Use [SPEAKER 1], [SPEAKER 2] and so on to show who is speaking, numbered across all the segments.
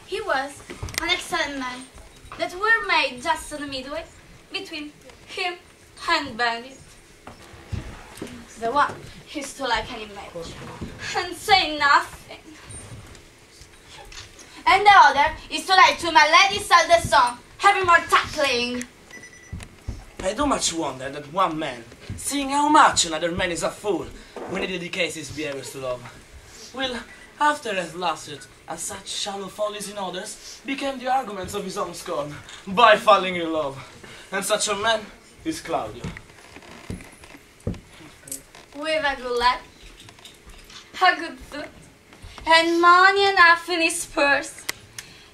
[SPEAKER 1] He was an excellent man that were made just on the midway between him and Bandit. The one is to like an image and say nothing. And the other is to like to my lady sell the song, having more tackling.
[SPEAKER 2] I do much wonder that one man, seeing how much another man is a fool when he dedicates his behaviors to love, will, after have lasted as such shallow follies in others, become the arguments of his own scorn by falling in love. And such a man is Claudio.
[SPEAKER 1] With a good lad, a good suit, and money enough in his purse,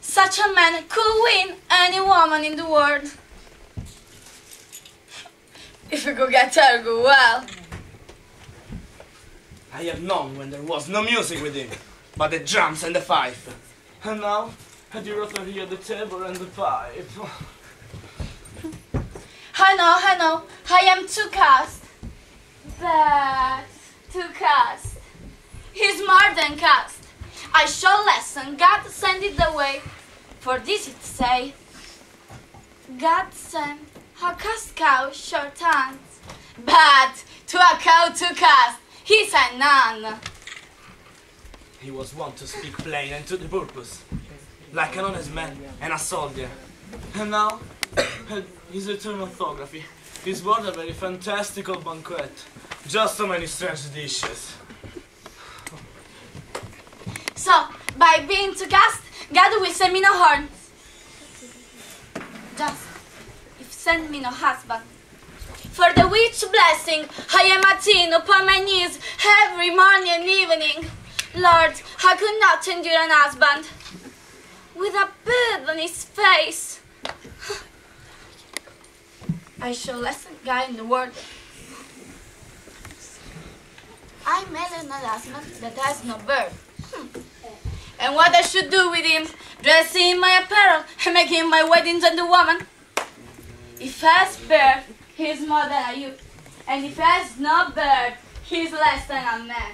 [SPEAKER 1] such a man could win any woman in the world. If he could get her good well.
[SPEAKER 2] I have known when there was no music with him, but the drums and the fife. And now, had you rather hear the table and the pipe?
[SPEAKER 1] I know, I am too cast. But too cast. He's more than cast. I shall lesson, God send it the way. For this it say, God sent a cast cow short hands, but to a cow to cast, he said none.
[SPEAKER 2] He was wont to speak plain and to the purpose, like an honest man and a soldier. And now, his return orthography, his word a very fantastical banquet. Just so many strange dishes.
[SPEAKER 1] So, by being too cast, God will send me no horns. Just, if send me no husband. For the which blessing, I am at teen upon my knees every morning and evening. Lord, I could not endure an husband with a bird on his face. I shall lesson guy in the world. I met an husband that has no bird. And what I should do with him, dress him in my apparel and make him my wedding gentlewoman. If he has bird, he is more than a youth. And if he has no bird, he is less than a man.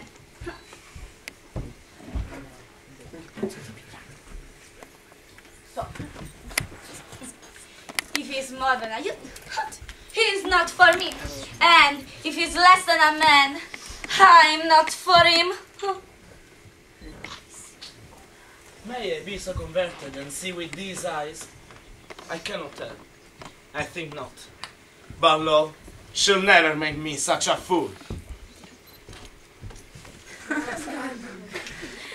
[SPEAKER 1] So, if he is more than a youth, he is not for me. And if he is less than a man, I am not for him.
[SPEAKER 2] May I be so converted and see with these eyes? I cannot tell. I think not. But love shall never make me such a fool.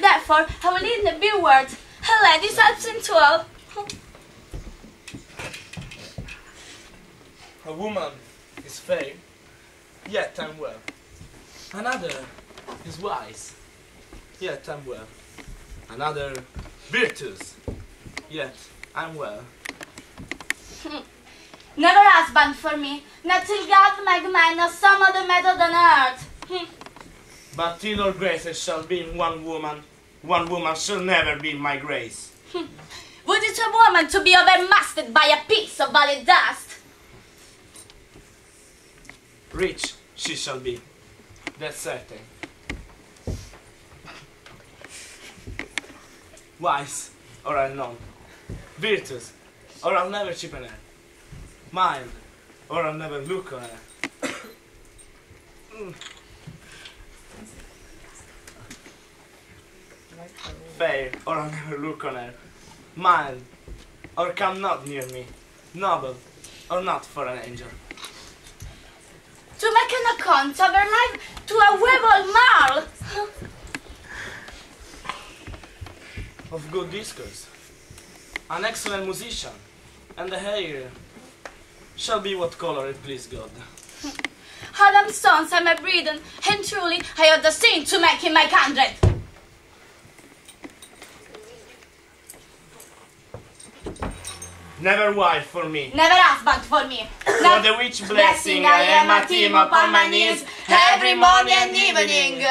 [SPEAKER 1] Therefore, I will lead the beer word. A lady's absent all.
[SPEAKER 2] A woman is fair, yet I'm well. Another is wise, yet I'm well. Another virtuous, yet I'm well.
[SPEAKER 1] Never husband for me, not till God make man or some other method on earth.
[SPEAKER 2] But till all graces shall be in one woman shall never be my grace.
[SPEAKER 1] Would it a woman to be overmastered by a piece of valley dust?
[SPEAKER 2] Rich she shall be, that's certain. Wise, or I'll not. Virtuous, or I'll never chip on her. Mild, or I'll never look on her. Fair, or I'll never look on her. Mild, or come not near me. Noble, or not for an angel.
[SPEAKER 1] To make an account of her life to a weevil marl.
[SPEAKER 2] Of good discourse, an excellent musician, and the hair shall be what color it please God.
[SPEAKER 1] Adam's sons are my breeding, and truly I have the sin to make him my kindred.
[SPEAKER 2] Never wife for me.
[SPEAKER 1] Never husband for me.
[SPEAKER 2] For the which blessing I am at him upon my knees every morning and evening.